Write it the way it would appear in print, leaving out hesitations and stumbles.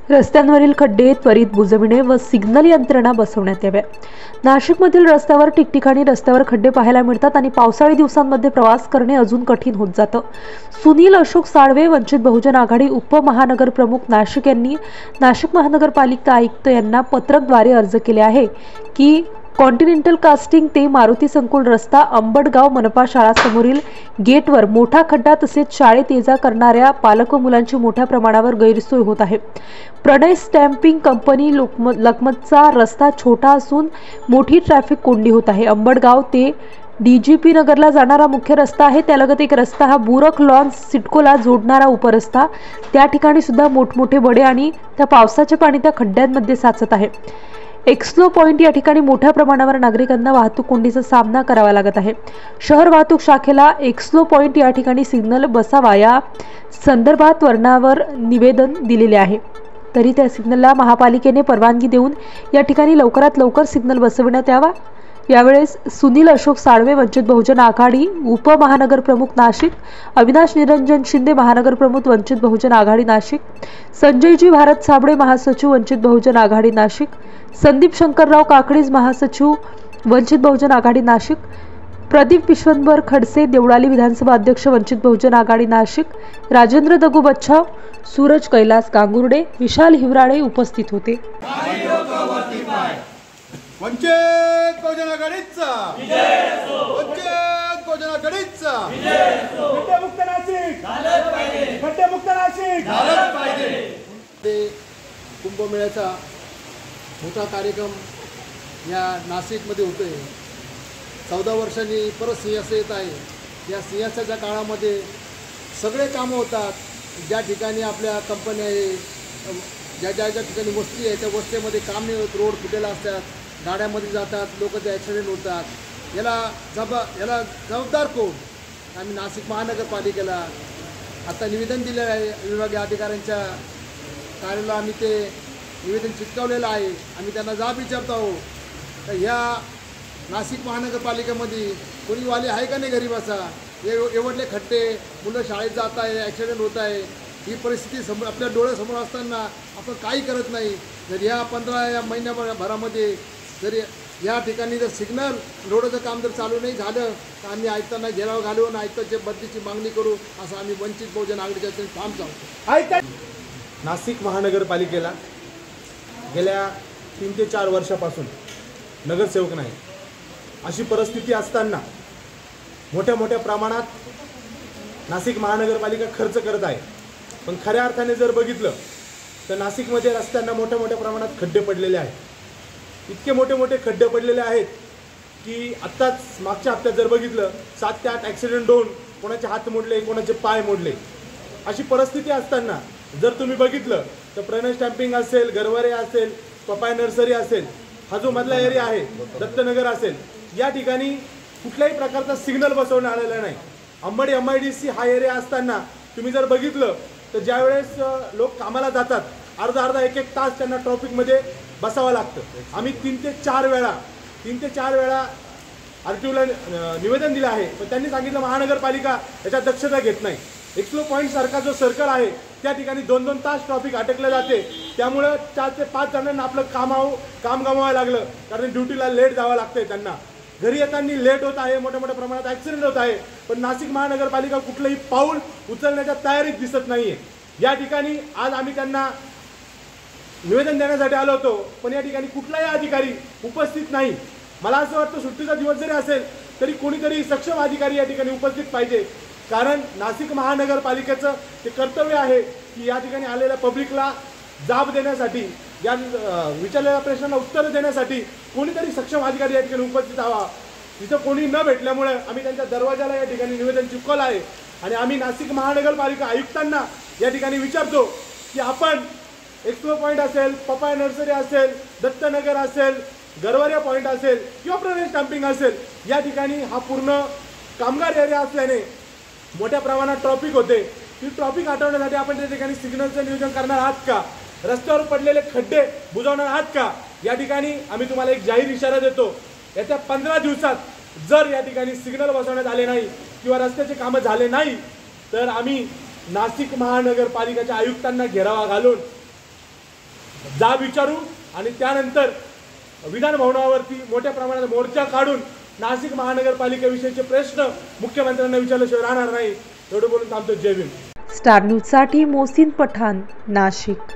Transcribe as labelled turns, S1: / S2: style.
S1: रस्त्यांवरील खड्डे त्वरित बुजविणे व सिग्नल यंत्रणा बसवण्यात याव्या। नाशिकमधील रस्त्यावर ठिकठिकाणी रस्त्यावर खड्डे पाहायला मिळतात आणि पावसाळी दिवसांमध्ये प्रवास करणे अजून कठीण होत जातं। सुनील अशोक साळवे, वंचित बहुजन आघाडी उपमहानगर प्रमुख नाशिक यांनी नाशिक महानगरपालिका आयुक्त यांना पत्रकद्वारे अर्ज केले आहे की कॉन्टिनेंटल कास्टिंग ते मारुती संकुल रस्ता अंबडगाव मनपा शाळा समोरील गेटवर मोठा खड्डा तसेच शाळेत ये जा करणाऱ्या पालक व मुलांची मोठ्या प्रमाणावर गैरसोय होत आहे। प्रणय स्टॅम्पिंग कंपनी लखमतचा रस्ता छोटा असून मोठी ट्रॅफिक कोंडी होत आहे। अंबडगाव ते डीजीपी नगरला जाणारा मुख्य रस्ता आहे, त्यालगत एक रस्ता हा बुरक लॉन्स सिडकोला जोडणारा उपरस्ता, त्या ठिकाणी सुद्धा मोठमोठे बडे आणि त्या पावसाचे पाणी त्या खड्ड्यांमध्ये साचत आहे। एक्सलो पॉइंट या ठिकाणी मोठ्या प्रमाणावर नागरिकांना वाहतूक कोंडीचा सामना करावा लागत आहे। शहर वाहतूक शाखेला एक्सलो पॉइंट या ठिकाणी सिग्नल बसावा या संदर्भात वर्णावर निवेदन दिलेले आहे, तरी त्या सिग्नलला महापालिकेने परवानगी देऊन या ठिकाणी लवकरात लवकर सिग्नल बसविण्यात यावा। यावेळेस सुनील अशोक साळवे, वंचित बहुजन आघाडी उपमहानगर प्रमुख नाशिक, अविनाश निरंजन शिंदे, महानगर प्रमुख वंचित बहुजन आघाडी नाशिक, संजयजी भारत साबळे, महासचिव वंचित बहुजन आघाडी नाशिक, संदीप शंकरराव काकडीज, महासचिव वंचित बहुजन आघाडी नाशिक, प्रदीप विश्वंभर खडसे, देवळाली विधानसभा अध्यक्ष वंचित बहुजन आघाडी नाशिक, राजेंद्र दगू बच्छाव, सूरज कैलास गांगुर्डे, विशाल हिवराळे उपस्थित होते।
S2: वंचित बहुजन आघाडीचा विजय असो, वंचित बहुजन आघाडीचा विजय असो। खड्डेमुक्त नाशिक झालंच पाहिजे, खड्डेमुक्त नाशिक झालंच पाहिजे। ते कुंभमेळ्याचा मोठा कार्यक्रम या नाशिकमध्ये होतोय। 14 वर्षांनी परत सिंहासन येत आहे। या सिंहासनाच्या काळामध्ये सगळे कामं होतात। ज्या ठिकाणी आपल्या कंपन्या आहे, ज्या ठिकाणी वस्ती आहे, त्या वस्तीमध्ये काम नाही होत, रोड फुटेला असतात, गाड्यामध्ये जातात, लोकांचे ॲक्सिडेंट होतात। याला जबाबदार कोण? आम्ही नाशिक महानगरपालिकेला आता निवेदन दिलेलं आहे। विभागीय अधिकाऱ्यांच्या कार्यालयाला आम्ही ते निवेदन चिटकवलेलं आहे। आम्ही त्यांना जाब विचारतो आहोत तर ह्या नाशिक महानगरपालिकेमध्ये कोणी वाली आहे का नाही गरीबाचा? एवढले खड्डे, मुलं शाळेत जात आहे, ॲक्सिडेंट होत आहे, ही परिस्थिती आपल्या डोळ्यासमोर असताना आपण काही करत नाही। जर या 15 महिन्याभरामध्ये जर या ठिकाणी जर सिग्नल रोडचं काम जर चालू नाही झालं तर आम्ही आयुक्तांना घेराव घालून आयुक्तांच्या बदलीची मागणी करू, असं आम्ही वंचित बहुजन आघाडीच्या ठाम सांगतो।
S3: नाशिक महानगरपालिकेला गेल्या 3 ते 4 वर्षापासून नगरसेवक नाही, अशी परिस्थिती असताना मोठ्या मोठ्या प्रमाणात नाशिक महानगरपालिका खर्च करत आहे। पण खऱ्या अर्थाने जर बघितलं तर नाशिकमध्ये रस्त्यांना मोठ्या मोठ्या प्रमाणात खड्डे पडलेले आहेत। इतके मोठे मोठे खड्डे पडलेले आहेत की आत्ताच मागच्या हप्त्यात जर बघितलं 7 ते 8 ॲक्सिडेंट होऊन कोणाचे हात मोडले, कोणाचे पाय मोडले। अशी परिस्थिती असताना जर तुम्ही बघितलं तर प्रणय स्टॅम्पिंग असेल, गरवारे असेल, पपाय नर्सरी असेल, हा जो मधला एरिया आहे, दत्तनगर असेल, या ठिकाणी कुठल्याही प्रकारचा सिग्नल बसवण्यात आलेला नाही। अंबडी MIDC हा एरिया असताना तुम्ही जर बघितलं तर ज्यावेळेस लोक कामाला जातात अर्धा 1-1 तास त्यांना ट्रॅफिकमध्ये बसावं लागतं। आम्ही 3 ते 4 वेळा RTOला निवेदन दिलं आहे, पण त्यांनी सांगितलं महानगरपालिका याच्यात दक्षता घेत नाही। एक्सलो पॉईंट सारखा जो सर्कल आहे त्या ठिकाणी 2-2 तास ट्रॅफिक अटकलं जाते, त्यामुळे 4 ते 5 जणांना आपलं काम गमवावं लागलं, कारण ड्युटीला लेट जावं लागतंय, त्यांना घरी येताना लेट होत आहे, मोठ्या मोठ्या प्रमाणात ॲक्सिडेंट होत आहे। पण नाशिक महानगरपालिका कुठलंही पाऊल उचलण्याच्या तयारीत दिसत नाहीये। या ठिकाणी आज आम्ही त्यांना निवेदन देण्यासाठी आलो होतो, पण या ठिकाणी कुठलाही अधिकारी उपस्थित नाही। मला असं वाटतं सुट्टीचा दिवस जरी असेल तरी कोणीतरी सक्षम अधिकारी या ठिकाणी उपस्थित पाहिजे, कारण नाशिक महानगरपालिकेचं ते कर्तव्य आहे की या ठिकाणी आलेल्या पब्लिकला जाब देण्यासाठी, या विचारलेल्या प्रश्नांना उत्तर देण्यासाठी कोणीतरी सक्षम अधिकारी या ठिकाणी उपस्थित हवा। तिथं कोणी न भेटल्यामुळे आम्ही त्यांच्या दरवाजाला या ठिकाणी निवेदन चिपकवलं आहे आणि आम्ही नाशिक महानगरपालिका आयुक्तांना या ठिकाणी विचारतो की आपण एक्सप्लो पॉईंट असेल, पपाय नर्सरी असेल, दत्तनगर असेल, गरवारिया पॉईंट असेल किंवा प्रणय स्टॅम्पिंग असेल, या ठिकाणी हा पूर्ण कामगार एरिया असल्याने मोठ्या प्रमाणात ट्रॅफिक होते। ती ट्रॅफिक हटवण्यासाठी आपण त्या ठिकाणी सिग्नलचं नियोजन करणार आहात का? रस्त्यावर पडलेले खड्डे बुजवणार आहात का? या ठिकाणी आम्ही तुम्हाला एक जाहीर इशारा देतो, येत्या 15 दिवसात जर या ठिकाणी सिग्नल बसवण्यात आले नाही किंवा रस्त्याचे कामं झाले नाही तर आम्ही नाशिक महानगरपालिकेच्या आयुक्तांना घेरावा घालून जा विचारू आणि त्यानंतर विधान भवनावरती मोठ्या प्रमाणात मोर्चा काढून नाशिक महानगरपालिकेविषयीचे प्रश्न मुख्यमंत्र्यांना विचारल्याशिवाय राहणार नाही. एवढं बोलून थांबतो. जय भीम.
S1: स्टार न्यूजसाठी मोहसिन पठाण, नाशिक.